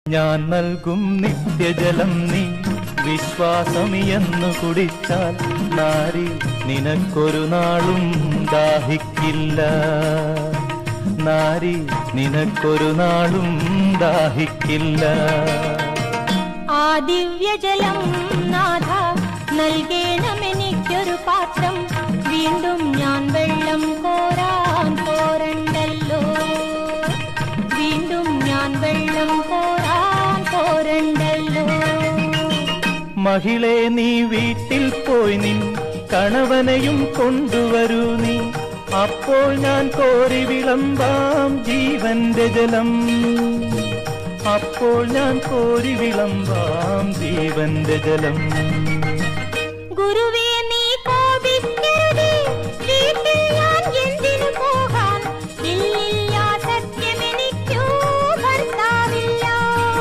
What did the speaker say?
ഞാൻ നൽകും നിത്യജലം നീ വിശ്വാസമിയെന്നു കുടിച്ചാൽ നാരി നിനക്കൊരു നാളും ദാഹിക്കില്ല. നാരി നിനക്കൊരു നാളും ദാഹിക്കില്ല. ആ ദിവ്യജലം നാഥ നൽകേണമെനിക്കൊരു പാത്രം. വീണ്ടും ഞാൻ വെള്ളം കോരാൻ പോരണ്ടല്ലോ. വീണ്ടും ഞാൻ വെള്ളം കോരാൻ പോരണ്ടല്ലോ. മഹിളെ നീ വീട്ടിൽ പോയി നിൻ കണവനെയും കൊണ്ടുവരൂ നീ. അപ്പോൾ ഞാൻ കോരി വിളമ്പാം ജീവന്റെ ജലം. അപ്പോൾ ഞാൻ കോരി വിളമ്പാം ജീവന്റെ ജലം. ഗുരുവേ